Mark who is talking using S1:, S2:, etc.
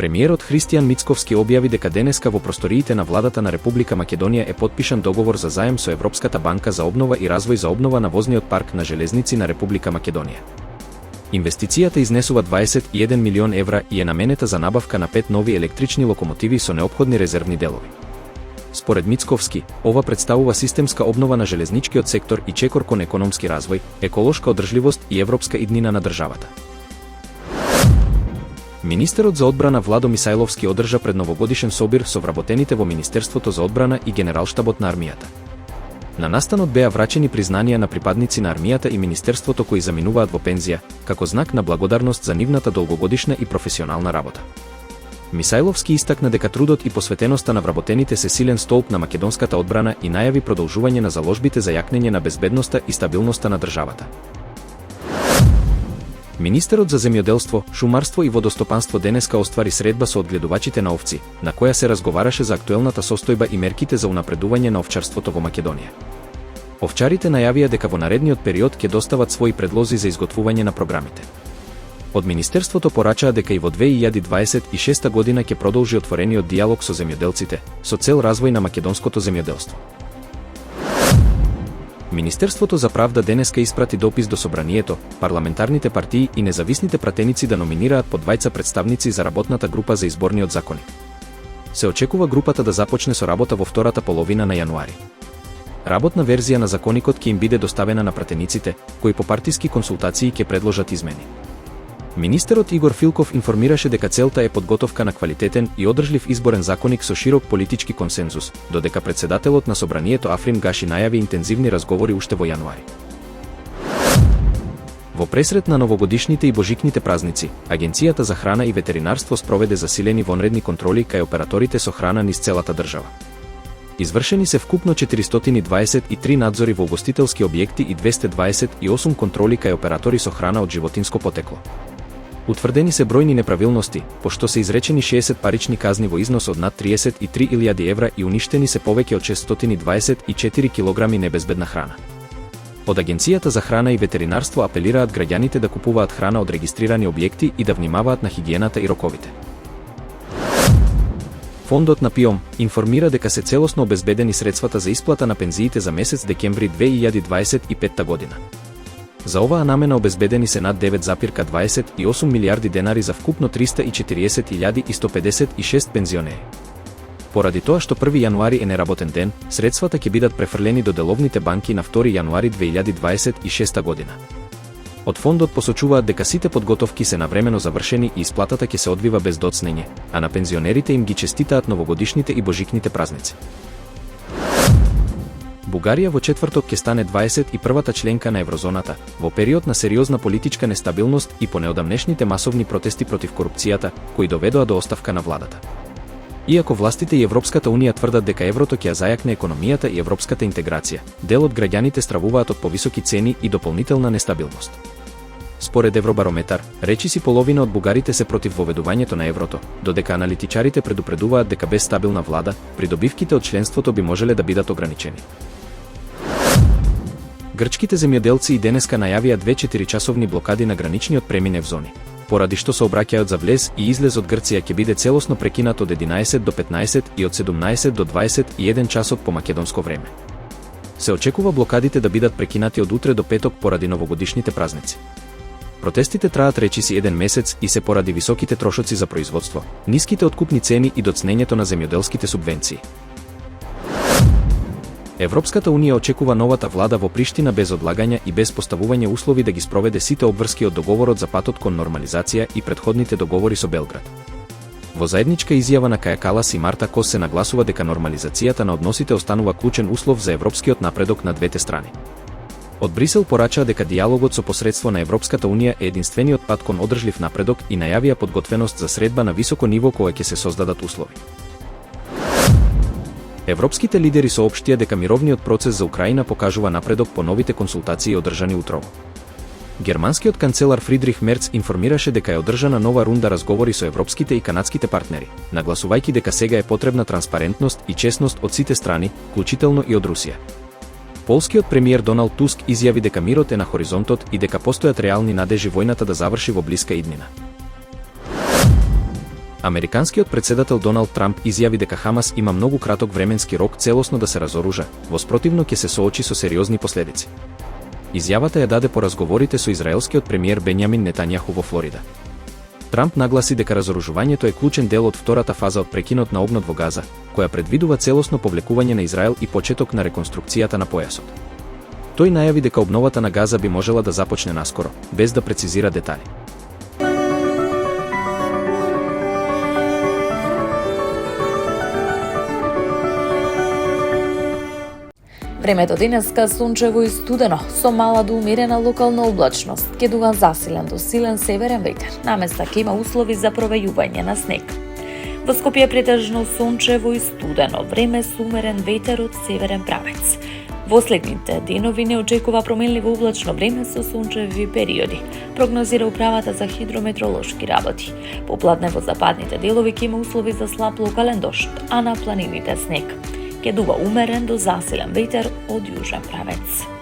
S1: Премиерот Христијан Мицковски објави дека денеска во просториите на владата на Република Македонија е потпишан договор за заем со Европската банка за обнова и развој за обнова на возниот парк на железници на Република Македонија. Инвестицијата изнесува 21 милион евра и е наменета за набавка на 5 нови електрични локомотиви со неопходни резервни делови. Според Мицковски, ова представува системска обнова на железничкиот сектор и чекор кон економски развој, еколошка одржливост и европска иднина на државата. Министерот за одбрана Владо Мисајловски одржа предновогодишен собир со вработените во Министерството за одбрана и Генералштабот на армијата. На настанот беа врачени признанија на припадници на армијата и Министерството кои заминуваат во пензија, како знак на благодарност за нивната долгогодишна и професионална работа. Мисајловски истакна дека трудот и посветеноста на вработените се силен столб на македонската одбрана и најави продолжување на заложбите за јакнење на безбедноста и стабилноста на државата. Министерот за земјоделство, шумарство и водостопанство денеска оствари средба со одгледувачите на овци, на која се разговараше за актуелната состојба и мерките за унапредување на овчарството во Македонија. Овчарите најавија дека во наредниот период ќе достават своји предлози за изготвување на програмите. Од Министерството порачаа дека и во 2026 година ќе продолжи отворениот дијалог со земјоделците, со цел развој на македонското земјоделство. Министерството за правда денеска испрати допис до собранието, парламентарните партии и независните пратеници да номинираат по двајца представници за работната група за изборниот законник. Се очекува групата да започне со работа во втората половина на јануари. Работна верзија на законникот ќе им биде доставена на пратениците, кои по партиски консултации ќе предложат измени. Министерот Игор Филков информираше дека целта е подготовка на квалитетен и одржлив изборен законник со широк политички консензус, додека председателот на собранието Африм Гаши најави интензивни разговори уште во јануари. Во пресрет на новогодишните и божикните празници, Агенцијата за храна и ветеринарство спроведе засилени вонредни контроли кај операторите со храна низ целата држава. Извршени се вкупно 423 надзори во угостителски објекти и 228 контроли кај оператори со храна од животинско потекло. Утврдени се бројни неправилности, пошто се изречени 60 парични казни во износ од над 33.000 евра и уништени се повеќе од 624 килограми небезбедна храна. Од Агенцијата за храна и ветеринарство апелираат граѓаните да купуваат храна од регистрирани објекти и да внимаваат на хигиената и роковите. Фондот на ПИОМ информира дека се целосно обезбедени средствата за исплата на пензиите за месец декември 2025 година. За оваа намена обезбедени се над 9,28 милиарди денари за вкупно 340.156 пензионери. Поради тоа што 1 јануари е неработен ден, средствата ќе бидат префрлени до деловните банки на 2 јануари 2026 година. Од фондот посочуваат дека сите подготовки се навремено завршени и исплатата ќе се одвива без доцнење, а на пензионерите им ги честитаат новогодишните и божикните празници. Бугарија во четврток ќе стане 21-та членка на еврозоната, во период на сериозна политичка нестабилност и по неодамнешните масовни протести против корупцијата, кои доведоа до оставка на владата. Иако властите и Европската унија тврдат дека еврото ќе ја зајакне економијата и европската интеграција, дел од граѓаните стравуваат од повисоки цени и дополнителна нестабилност. Според Евробарометар, речиси половина од бугарите се против воведувањето на еврото, додека аналитичарите предупредуваат дека без стабилна влада, придобивките од членството би можеле да бидат ограничени. Грчките земјоделци и денеска најавија 24-часовни блокади на граничниот преминев зони, поради што сообраќајот за влез и излез од Грција ќе биде целосно прекинат од 11 до 15 и од 17 до 21 часот по македонско време. Се очекува блокадите да бидат прекинати од утре до петок поради новогодишните празници. Протестите траат речиси 1 месец и се поради високите трошоци за производство, ниските откупни цени и доцнењето на земјоделските субвенции. Европската унија очекува новата влада во Приштина без одлагања и без поставување услови да ги спроведе сите обврски од договорот за патот кон нормализација и претходните договори со Белград. Во заедничка изјава на Каја Калас и Марта Кос се нагласува дека нормализацијата на односите останува клучен услов за европскиот напредок на двете страни. Од Брисел порачаа дека дијалогот со посредство на Европската унија е единствениот пат кон одржлив напредок и најавија подготвеност за средба на високо ниво кога ќе се создадат услови. Европските лидери соопштија дека мировниот процес за Украина покажува напредок по новите консултации одржани утрово. Германскиот канцелар Фридрих Мерц информираше дека е одржана нова рунда разговори со европските и канадските партнери, нагласувајќи дека сега е потребна транспарентност и честност од сите страни, вклучително и од Русија. Полскиот премиер Доналд Туск изјави дека мирот е на хоризонтот и дека постојат реални надежи војната да заврши во блиска иднина. Американскиот председател Доналд Трамп изјави дека Хамас има многу краток временски рок целосно да се разоружа, во спротивно ќе се соочи со сериозни последици. Изјавата ја даде по разговорите со израелскиот премиер Бенјамин Нетањаху во Флорида. Трамп нагласи дека разоружувањето е клучен дел од втората фаза од прекинот на огнот во Газа, која предвидува целосно повлекување на Израел и почеток на реконструкцијата на појасот. Тој најави дека обновата на Газа би можела да започне наскоро, без да прецизира детали.
S2: Времето денеска сончево и студено, со мала до умерена локална облачност, ќе дува засилен до силен северен ветер. Наместа ќе има услови за провејување на снег. Во Скопје претежно сончево и студено, време со умерен ветер од северен правец. Во следните денови не очекува променливо облачно време со сончеви периоди, прогнозира управата за хидрометролошки работи. Попладне во западните делови ќе има услови за слаб локален дожд, а на планините снег. Ќе дува умерен до засилен ветер од јужен правец.